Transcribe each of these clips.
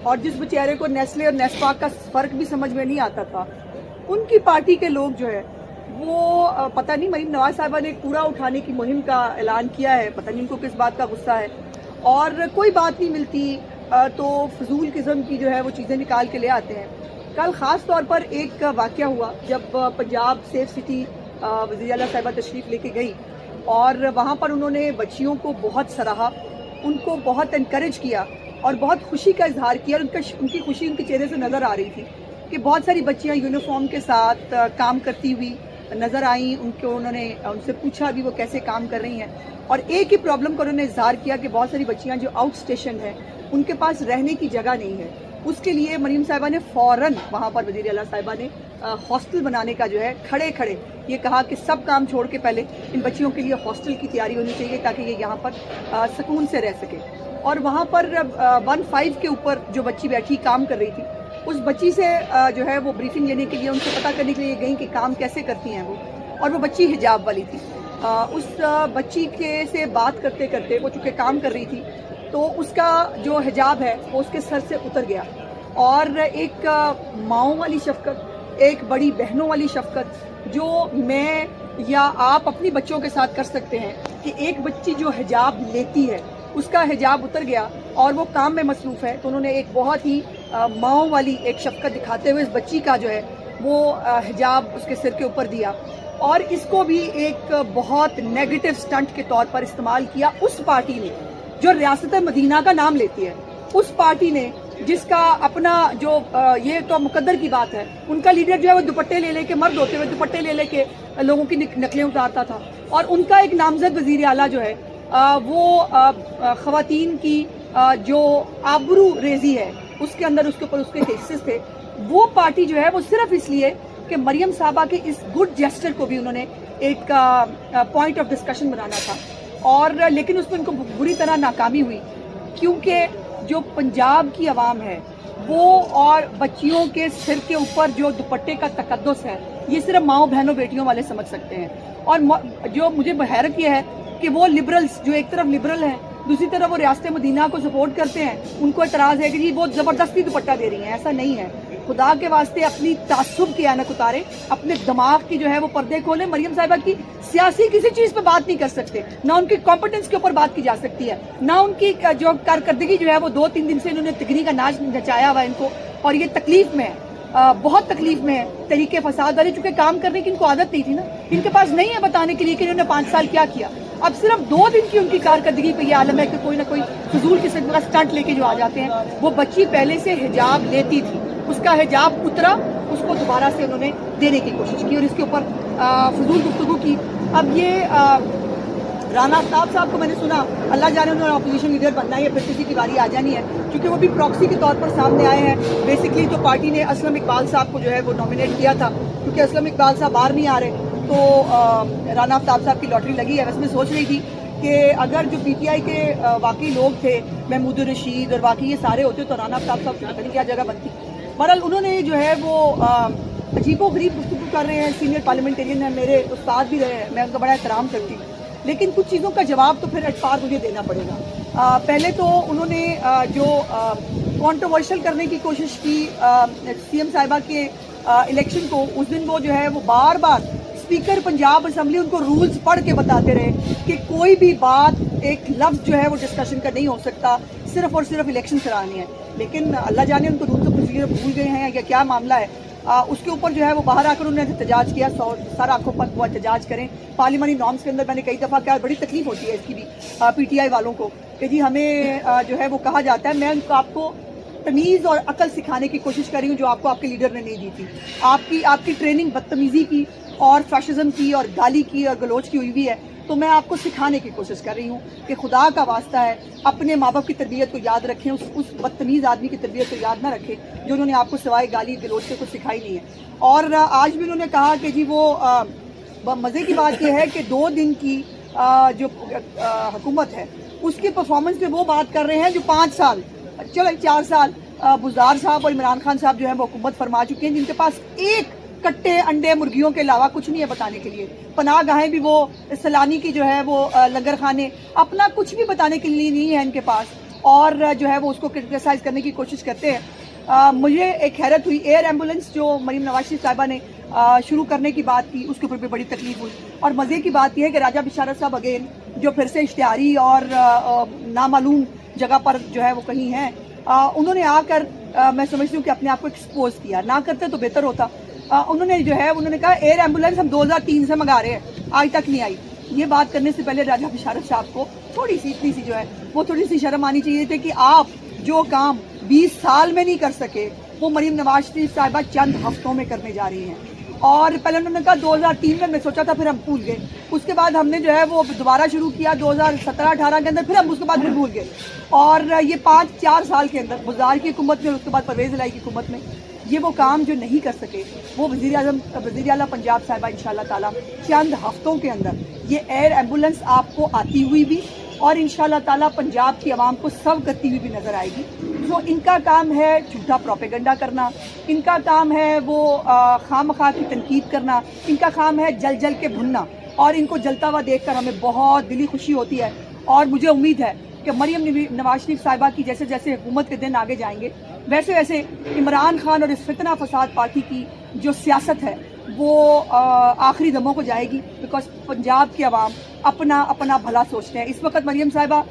اور جس बेचारे को नेस्ले और नेस्पाक का फर्क भी समझ में नहीं आता था, उनकी पार्टी के लोग जो है वो पता नहीं मरीम नवाज साहिबा ने कूड़ा उठाने की मुहिम का ऐलान किया है, पता नहीं उनको किस बात का गुस्सा है, और कोई बात नहीं मिलती तो फजूल किस्म की जो है वो चीज़ें निकाल के ले आते हैं। कल ख़ास तौर पर एक वाक़या हुआ जब पंजाब सेफ सिटी वज़ीर आला साहिबा तशरीफ़ लेके गई और वहाँ पर उन्होंने बच्चियों को बहुत सराहा, उनको बहुत इनकरेज किया और बहुत खुशी का इजहार किया। उनकी खुशी उनके चेहरे से नज़र आ रही थी कि बहुत सारी बच्चियाँ यूनिफॉर्म के साथ काम करती हुई नज़र आई। उन्होंने उनसे पूछा भी वो कैसे काम कर रही हैं, और एक ही प्रॉब्लम का उन्होंने इजहार किया कि बहुत सारी बच्चियाँ जो आउट स्टेशन हैं उनके पास रहने की जगह नहीं है। उसके लिए मरीम साहिबा ने फ़ौरन वहाँ पर वज़ीर आला साहिबा ने हॉस्टल बनाने का जो है खड़े खड़े ये कहा कि सब काम छोड़ के पहले इन बच्चियों के लिए हॉस्टल की तैयारी होनी चाहिए ताकि ये यहाँ पर सुकून से रह सके। और वहाँ पर 15 के ऊपर जो बच्ची बैठी काम कर रही थी, उस बच्ची से जो है वो ब्रीफिंग लेने के लिए, उनसे पता करने के लिए गई कि काम कैसे करती हैं वो, और वो बच्ची हिजाब वाली थी। उस बच्ची के से बात करते करते वो चूँकि काम कर रही थी तो उसका जो हिजाब है वो उसके सर से उतर गया, और एक माँओं वाली शफकत, एक बड़ी बहनों वाली शफकत जो मैं या आप अपनी बच्चों के साथ कर सकते हैं कि एक बच्ची जो हिजाब लेती है उसका हिजाब उतर गया और वो काम में मसरूफ़ है, तो उन्होंने एक बहुत ही माँओं वाली एक शफकत दिखाते हुए इस बच्ची का जो है वो हिजाब उसके सिर के ऊपर दिया, और इसको भी एक बहुत नेगेटिव स्टंट के तौर पर इस्तेमाल किया उस पार्टी ने जो रियासत मदीना का नाम लेती है, उस पार्टी ने जिसका अपना जो ये तो मुकद्दर की बात है, उनका लीडर जो है वो दुपट्टे ले लेके, मर्द होते हुए दुपट्टे ले लेके लोगों की नकलें उतारता था, और उनका एक नामजद वज़ीर आला जो है वो ख़वातीन की जो आबरू रेजी है उसके अंदर उसके ऊपर उसके केसेस थे। वो पार्टी जो है वो सिर्फ इसलिए कि मरियम साहबा के इस गुड जेस्चर को भी उन्होंने एक पॉइंट ऑफ डिस्कशन बनाना था, और लेकिन उसमें उनको बुरी तरह नाकामी हुई, क्योंकि जो पंजाब की आवाम है वो और बच्चियों के सिर के ऊपर जो दुपट्टे का तकद्दुस है ये सिर्फ माँओं बहनों बेटियों वाले समझ सकते हैं। और जो मुझे हैरत यह है कि वो लिबरल्स जो एक तरफ लिबरल हैं, दूसरी तरफ वो रियासत मदीना को सपोर्ट करते हैं, उनको एतराज़ है कि जी वो ज़बरदस्ती दुपट्टा दे रही हैं। ऐसा नहीं है, खुदा के वास्ते अपनी तासुब की ऐनक उतारे, अपने दिमाग की जो है वो पर्दे खोलें। मरियम साहिबा की सियासी किसी चीज़ पे बात नहीं कर सकते, ना उनकी कॉम्पिटेंस के ऊपर बात की जा सकती है, ना उनकी जो कारकर्दगी जो है वो 2-3 दिन से इन्होंने तिगनी का नाच नचाया हुआ इनको, और ये तकलीफ में है, बहुत तकलीफ में है। तरीके फसाद वाले चूंकि काम करने की इनको आदत नहीं थी ना, इनके पास नहीं है बताने के लिए कि इन्होंने 5 साल क्या किया। अब सिर्फ 2 दिन की उनकी कारकर्दगी पे ये आलम है कि कोई ना कोई फजूल किस्म का स्टंट लेके जो आ जाते हैं। वो बच्ची पहले से हिजाब लेती थी, उसका हिजाब उतरा, उसको दोबारा से उन्होंने देने की कोशिश की और इसके ऊपर फजूल गुफ्तगू की। अब ये राना आफ्ताब साहब को मैंने सुना, अल्लाह जाने उन्होंने अपोजिशन लीडर बनना है या फिर किसी की बारी आ जानी है, क्योंकि वो भी प्रॉक्सी के तौर पर सामने आए हैं। बेसिकली तो पार्टी ने असलम इकबाल साहब को जो है वो नॉमिनेट किया था, क्योंकि असलम इकबाल साहब बाहर नहीं आ रहे तो राना आफ्ताब साहब की लॉटरी लगी है। वैसे मैं सोच रही थी कि अगर जो पीटीआई के वाकई लोग थे, महमूद रशीद और वाकई ये सारे होते तो राना आफ्ताब साहब की पता नहीं क्या जगह बनती। बहरहाल उन्होंने जो है वो अजीबो गरीब गुफ्तगू कर रहे हैं, सीनियर पार्लियामेंटेरियन है, मेरे उस्ताद भी रहे हैं, मैं उनका बड़ा एहतराम करती हूँ, लेकिन कुछ चीज़ों का जवाब तो फिर एटफार मुझे देना पड़ेगा। पहले तो उन्होंने जो कॉन्ट्रोवर्शियल करने की कोशिश की सीएम साहिबा के इलेक्शन को, उस दिन वो जो है वो बार बार स्पीकर पंजाब असम्बली उनको रूल्स पढ़ के बताते रहे कि कोई भी बात, एक लफ्ज़ जो है वो डिस्कशन का नहीं हो सकता, सिर्फ और सिर्फ इलेक्शन करानी है। लेकिन अल्लाह जाने उनको रूल्स ऑफ प्रोसीजर भूल गए हैं या क्या मामला है। उसके ऊपर जो है वो बाहर आकर उन्होंने एहतजाज किया, सारा आंखों पर वो एहतजाज करें। पार्लियामानी नॉर्म्स के अंदर मैंने कई दफ़ा क्या, बड़ी तकलीफ होती है इसकी भी पीटीआई वालों को कि जी हमें जो है वो कहा जाता है, मैं आपको तमीज़ और अकल सिखाने की कोशिश कर रही हूँ जो आपको आपके लीडर ने नहीं दी थी। आपकी ट्रेनिंग बदतमीज़ी की और फैशिज्म की और गाली की और गलोच की हुई भी है, तो मैं आपको सिखाने की कोशिश कर रही हूँ कि खुदा का वास्ता है अपने माँ बाप की तरबियत को याद रखें, उस बदतमीज़ आदमी की तरबियत को याद ना रखें जो उन्होंने आपको सिवाय गाली गलोच के कुछ सिखाई नहीं है। और आज भी उन्होंने कहा कि जी वो मज़े की बात यह है कि 2 दिन की जो हुकूमत है उसके परफॉर्मेंस में वो बात कर रहे हैं जो 5 साल, चलो 4 साल बुज़दार साहब और इमरान खान साहब जो है वो हुकूमत फरमा चुके हैं, जिनके पास एक कट्टे अंडे मुर्गियों के अलावा कुछ नहीं है बताने के लिए। पनाह गाहें भी वो सलानी की जो है वो लंगर खाने, अपना कुछ भी बताने के लिए नहीं है इनके पास। اور جو ہے وہ اس کو کرٹیسائز کرنے کی کوشش کرتے ہیں. مجھے ایک حیرت ہوئی, ایئر ایمبولینس جو مریم نواز شریف صاحبہ نے شروع کرنے کی بات کی, اس کے اوپر بھی بڑی تکلیف ہوئی. اور مزے کی بات یہ ہے کہ راجہ بشارت صاحب اگین جو پھر سے اشتہاری اور نامعلوم جگہ پر جو ہے وہ کہیں ہیں, انہوں نے آ کر میں سمجھتی ہوں کہ اپنے آپ کو ایکسپوز کیا. نہ کرتے تو بہتر ہوتا. انہوں نے کہا ایئر ایمبولینس ہم 2003 سے منگا رہے ہیں, آج تک نہیں آئی. یہ بات کرنے سے پہلے راجہ بشارت صاحب کو تھوڑی سی جو ہے وہ تھوڑی سی شرم آنی چاہیے تھی کہ آپ جو کام 20 سال میں نہیں کر سکے وہ مریم نواز شریف صاحبہ چند ہفتوں میں کرنے جا رہی ہیں. اور پہلے انہوں نے کہا 2003 میں سوچا تھا, پھر ہم بھول گئے. اس کے بعد ہم نے جو ہے وہ دوبارہ شروع کیا 2017-18 کے اندر, پھر ہم اس کے بعد پھر بھول گئے. اور یہ 5-4 سال کے اندر بزار کی حکومت میں اور اس کے بعد پرویز الہی کی حکومت میں یہ وہ کام جو نہیں کر سکے وہ وزیر اعلیٰ پنجاب صاحبہ انشاءاللہ تعالیٰ چند ہفتوں کے اندر یہ ایئر ایمبولینس آپ کو آتی ہوئی بھی اور انشاءاللہ تعالیٰ پنجاب کی عوام کو سرو کرتی ہوئی بھی نظر آئے گی. تو ان کا کام ہے جھوٹا پروپیگنڈا کرنا, ان کا کام ہے وہ خام خواہ کی تنقید کرنا, ان کا کام ہے جل جل کے بھننا. اور ان کو جلتا ہوا دیکھ کر ہمیں بہت دلی خوشی ہوتی ہے. اور مجھے امید ہے کہ مریم نواز شریف صاحبہ کی جیسے جیسے حکومت کے دن آگے جائیں گے ویسے ویسے عمران خان اور اس فتنہ فساد پارٹی کی جو سیاست ہے وہ آخری دموں کو جائے گی. بیکاز پنجاب کی عوام اپنا بھلا سوچتے ہیں. اس وقت مریم صاحبہ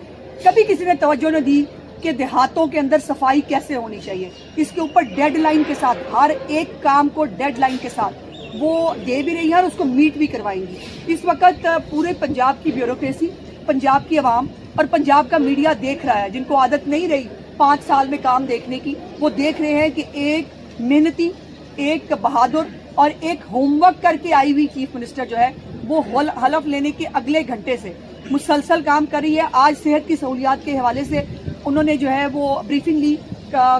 کبھی کسی نے توجہ نہ دی کہ دیہاتوں کے اندر صفائی کیسے ہونی چاہیے. اس کے اوپر ڈیڈ لائن کے ساتھ ہر ایک کام کو ڈیڈ لائن کے ساتھ وہ دے بھی رہی ہے اور اس کو میٹ بھی کروائیں گی. اس وقت پورے پنجاب کی بیوروکریسی, پنجاب کی عوام اور پنجاب کا میڈیا دیکھ رہا ہے, جن کو عادت نہیں رہی 5 سال میں کام دیکھنے کی, وہ دیکھ رہے ہیں کہ ایک محنتی, ایک بہادر اور ایک ہوم ورک کر کے آئی ہوئی چیف منسٹر جو ہے وہ حلف لینے کے اگلے گھنٹے سے مسلسل کام کر رہی ہے. آج صحت کی سہولیات کے حوالے سے انہوں نے جو ہے وہ بریفنگ لی,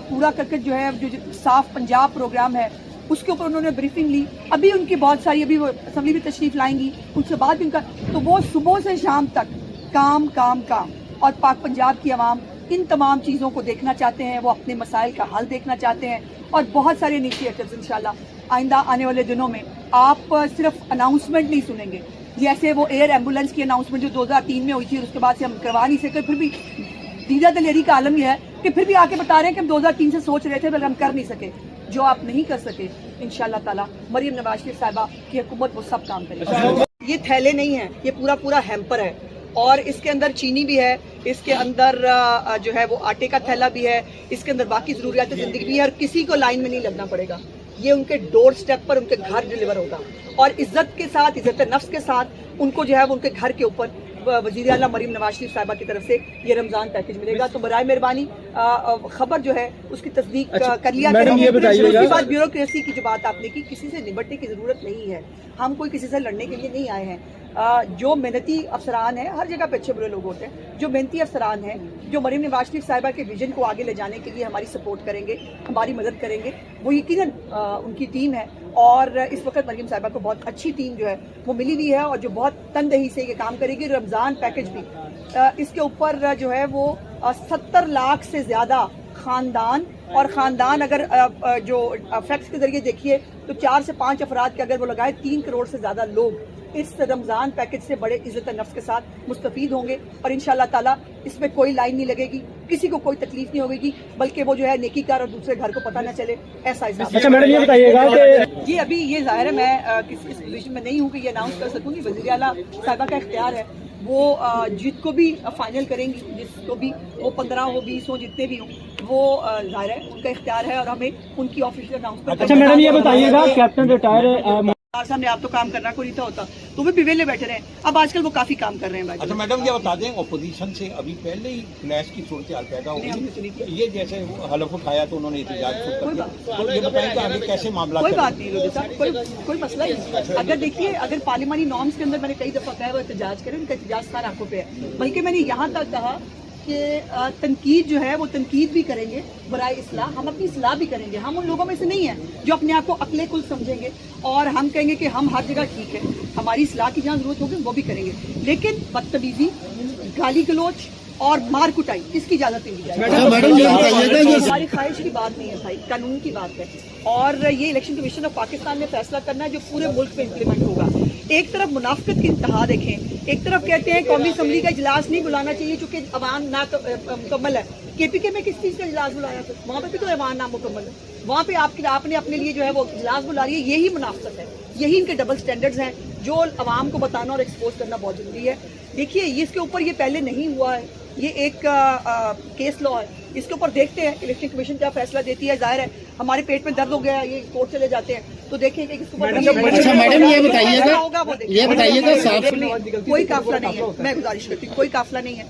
پورا کر کے جو ہے جو صاف پنجاب پروگرام ہے اس کے اوپر انہوں نے بریفنگ لی. ابھی ان کی بہت ساری ابھی وہ اسمبلی بھی تشریف لائیں گی, ان سے بعد ان کا تو وہ صبح سے شام تک کام. اور پاک پنجاب کی عوام ان تمام چیزوں کو دیکھنا چاہتے ہیں, وہ اپنے مسائل کا حل دیکھنا چاہتے ہیں. اور بہت سارے انیشیٹوز انشاءاللہ آئندہ آنے والے دنوں میں آپ صرف اناؤنسمنٹ نہیں سنیں گے. جیسے وہ ایئر ایمبولینس کی اناؤنسمنٹ جو 2003 میں ہوئی تھی اور اس کے بعد سے ہم کروا نہیں سکے, پھر بھی دیدہ دلیری کا عالم یہ ہے کہ پھر بھی آ کے بتا رہے ہیں کہ ہم 2003 سے سوچ رہے تھے بلکہ ہم کر نہیں سکے. جو آپ نہیں کر سکے انشاءاللہ تعالیٰ مریم نواز شریف صاحبہ کی حکومت وہ سب کام کرے گی. یہ تھیلے نہیں ہیں, یہ پورا ہیمپر ہے اور اس کے اندر چینی بھی ہے, اس کے اندر جو ہے وہ آٹے کا تھیلا بھی ہے, اس کے اندر باقی ضروریات زندگی بھی ہے. اور کسی کو لائن میں نہیں لگنا پڑے گا, یہ ان کے ڈور سٹیپ پر ان کے گھر ڈیلیور ہوگا. اور عزت کے ساتھ, عزت نفس کے ساتھ ان کو جو ہے وہ ان کے گھر کے اوپر وزیر اعلیٰ مریم نواز شریف صاحبہ کی طرف سے یہ رمضان پیکج ملے گا. تو برائے مہربانی خبر جو ہے اس کی تصدیق کر لیا کریں. دوسری بات, بیوروکریسی کی جو بات آپ نے کی, کسی سے نمٹنے کی ضرورت نہیں ہے. ہم کوئی کسی سے لڑنے کے لیے نہیں آئے ہیں. جو محنتی افسران ہیں, ہر جگہ پہ اچھے برے لوگ ہوتے ہیں, جو محنتی افسران ہیں جو مریم نواز شریف صاحبہ کے ویژن کو آگے لے جانے کے لیے ہماری سپورٹ کریں گے, ہماری مدد کریں گے, وہ یقیناً ان کی ٹیم ہے. اور اس وقت مریم صاحبہ کو بہت اچھی ٹیم جو ہے وہ ملی ہوئی ہے اور جو بہت تندہی سے یہ کام کرے گی. رمضان پیکج بھی اس کے اوپر جو ہے وہ 70 لاکھ سے زیادہ خاندان, اور خاندان اگر جو فیکٹس کے ذریعے دیکھیے تو 4 سے 5 افراد کے اگر وہ لگائے 3 کروڑ سے زیادہ لوگ اس رمضان پیکج سے بڑے عزت نفس کے ساتھ مستفید ہوں گے. اور انشاءاللہ تعالیٰ اس میں کوئی لائن نہیں لگے گی, کسی کو کوئی تکلیف نہیں ہوگی, بلکہ وہ جو ہے نیکی کار اور دوسرے گھر کو پتہ نہ چلے ایسا. اچھا میڈم یہ بتائیے گا کہ جی ابھی یہ ظاہر ہے میں کسی اس پوزیشن میں نہیں ہوں کہ یہ اناؤنس کر سکوں گی. وزیر اعلیٰ صاحبہ کا اختیار ہے, وہ جس کو بھی فائنل کریں گی, جس کو بھی وہ 15 ہو 20 ہو جتنے بھی ہوں, وہ ظاہر ہے ان کا اختیار ہے اور ہمیں ان کی آفیشیل اناؤنسمنٹ. اچھا میڈم یہ بتائیے گا کیپٹن ریٹائر سامنے آپ تو کام کرنا کوئی نہیں ہوتا تو وہ بھی ویلے بیٹھے رہے. اب آج کل وہ کافی کام کر رہے ہیں. اچھا میڈم یہ بتا دیں, اپوزیشن سے ابھی پہلے ہی کلیش کی صورتحال پیدا ہو گئی, یہ جیسے حلف اٹھایا تو انہوں نے احتجاج شروع کر دیا, تو یہ بتائیں کہ آگے کیسے معاملات. کوئی بات نہیں روزی صاحب, کوئی مسئلہ نہیں. اگر دیکھیے اگر پارلیمانی نارمس کے اندر میں نے کئی دفعہ کہا وہ احتجاج کریں, ان کا احتجاج سارا آنکھوں پہ ہے. بلکہ میں نے یہاں تک کہا کہ تنقید جو ہے وہ تنقید بھی کریں گے برائے اصلاح, ہم اپنی اصلاح بھی کریں گے. ہم ان لوگوں میں سے نہیں ہیں جو اپنے آپ کو عقل کل سمجھیں گے اور ہم کہیں گے کہ ہم ہر جگہ ٹھیک ہے. ہماری اصلاح کی جہاں ضرورت ہوگی وہ بھی کریں گے, لیکن بدتمیزی, گالی گلوچ اور مار کٹائی اس کی اجازت نہیں دی جائے. ہماری خواہش کی بات نہیں ہے بھائی, قانون کی بات ہے. اور یہ الیکشن کمیشن آف پاکستان نے فیصلہ کرنا ہے جو پورے ملک میں امپلیمنٹ ہوگا. एक तरफ मुनाफिकत की इंतहा देखें, एक तरफ कहते हैं कौमी असम्बली का इजलास नहीं बुलाना चाहिए चूंकि अवाम ना तो मुकम्मल है। केपीके में किस चीज़ का इजलास बुलाया था? वहाँ पे भी तो अवाम ना मुकम्मल है। वहाँ पे आपने अपने लिए जो है वो इजलास बुला रही है। यही मुनाफिकत है, यही इनके डबल स्टैंडर्ड्स हैं जो अवाम को बताना और एक्सपोज करना बहुत जरूरी है। देखिए ये इसके ऊपर ये पहले नहीं हुआ है, ये एक केस लॉ है, इसके ऊपर देखते हैं इलेक्शन कमीशन क्या फैसला देती है। जाहिर है हमारे पेट में दर्द हो गया, ये कोर्ट चले जाते हैं तो देखेंगे कि इसके ऊपर अच्छा मैडम ये बताइएगा साफ कोई काफिला नहीं है, मैं गुजारिश करती हूँ, कोई काफिला नहीं है।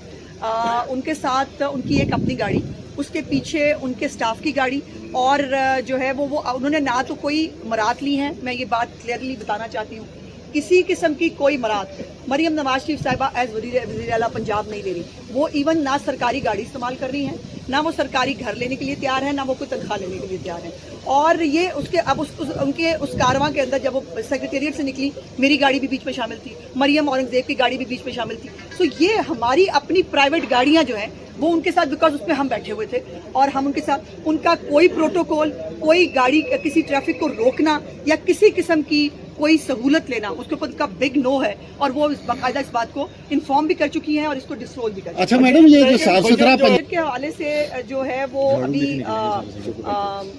उनके साथ उनकी एक अपनी गाड़ी, उसके पीछे उनके स्टाफ की गाड़ी और जो है वो उन्होंने ना तो कोई मरात ली है, मैं ये बात क्लियरली बताना चाहती हूँ, किसी किस्म की कोई मरात मरियम नवाज शरीफ साहिबा एज वज़ीर आला पंजाब नहीं ले रही। वो इवन ना सरकारी गाड़ी इस्तेमाल कर रही हैं, ना वो सरकारी घर लेने के लिए तैयार है, ना वो कोई तनख्वाह लेने के लिए तैयार है। और ये उसके अब उनके उस कारवां के अंदर जब वो सेक्रेटेरिएट से निकली, मेरी गाड़ी भी बीच में शामिल थी, मरियम औरंगजेब की गाड़ी भी बीच में शामिल थी। सो ये हमारी अपनी प्राइवेट गाड़ियां जो हैं वो उनके साथ, बिकॉज उसमें हम बैठे हुए थे और हम उनके साथ, उनका कोई प्रोटोकॉल, कोई गाड़ी किसी ट्रैफिक को रोकना या किसी किस्म की कोई सहूलत लेना, उसके ऊपर उनका बिग नो है और वो बाकायदा इस बात को इन्फॉर्म भी कर चुकी हैं और इसको डिस्क्लोज भी कर चुकी हैं। अच्छा मैडम ये जो साफ सुथरा बजट के हवाले से जो है वो अभी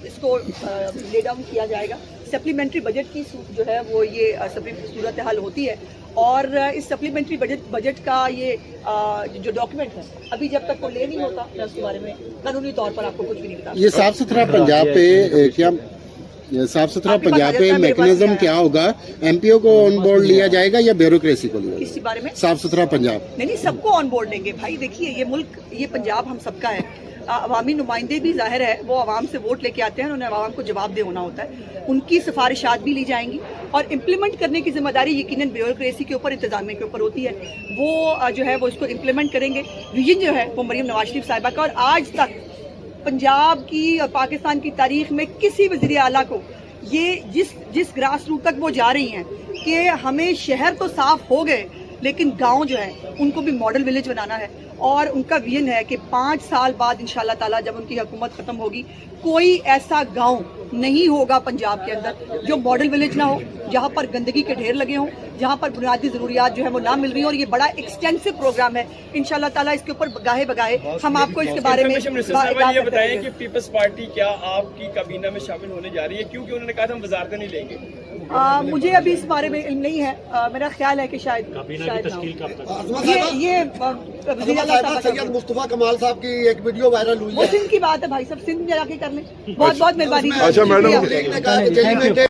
इसको ले डाउन किया जाएगा। सप्लीमेंट्री बजट की जो है वो ये सूरत हाल होती है और इस सप्लीमेंट्री बजट का ये जो डॉक्यूमेंट है अभी जब तक वो ले नहीं होता मैं उसके बारे में कानूनी तौर पर आपको कुछ भी नहीं बता। ये साफ सुथरा पंजाब पे क्या साफ सुथरा पंजाब पे मैकेनिज्म क्या होगा? एमपीओ को ऑन बोर्ड लिया जाएगा या ब्यूरोक्रेसी को लिया किस बारे में? साफ सुथरा पंजाब नहीं सबको ऑन बोर्ड लेंगे भाई। देखिए ये मुल्क, ये पंजाब हम सबका है। अवामी नुमाइंदे भी जाहिर है वो आवाम से वोट लेके आते हैं, उन्हें आवाम को जवाबदेह होना होता है। उनकी सिफारिशात भी ली जाएंगी और इम्प्लीमेंट करने की जिम्मेदारी यकीनन ब्यूरोक्रेसी के ऊपर, इंतजामिया के ऊपर होती है। वो जो है वो इसको इम्प्लीमेंट करेंगे। विजन जो है वो मरियम नवाज शरीफ साहिबा का, और आज तक पंजाब की और पाकिस्तान की तारीख में किसी वज़ीर आला को ये जिस ग्रास रूट तक वो जा रही हैं कि हमें शहर तो साफ हो गए लेकिन गांव जो है उनको भी मॉडल विलेज बनाना है और उनका विजन है कि 5 साल बाद इंशाल्लाह ताला जब उनकी हुकूमत खत्म होगी कोई ऐसा गांव नहीं होगा पंजाब के अंदर जो मॉडल विलेज ना हो, जहां पर गंदगी के ढेर लगे हों, जहां पर बुनियादी जरूरियात जो है वो ना मिल रही हो। और ये बड़ा एक्सटेंसिव प्रोग्राम है, इंशाल्लाह ताला इसके ऊपर गाहे बगाहे हम आपको इसके बारे में ये बताएं कि पीपल्स पार्टी क्या आपकी काबीना में शामिल होने जा रही है, क्योंकि उन्होंने कहा था हम वजारतें नहीं लेंगे। मुझे अभी इस बारे में इल्म नहीं है, मेरा ख्याल है कि शायद ये सैयद मुस्तफा कमाल साहब की एक वीडियो वायरल हुई वो है। सिंध की बात है भाई, सब सिंध में जाके कर लें। बहुत बहुत मेहरबानी। अच्छा मैडम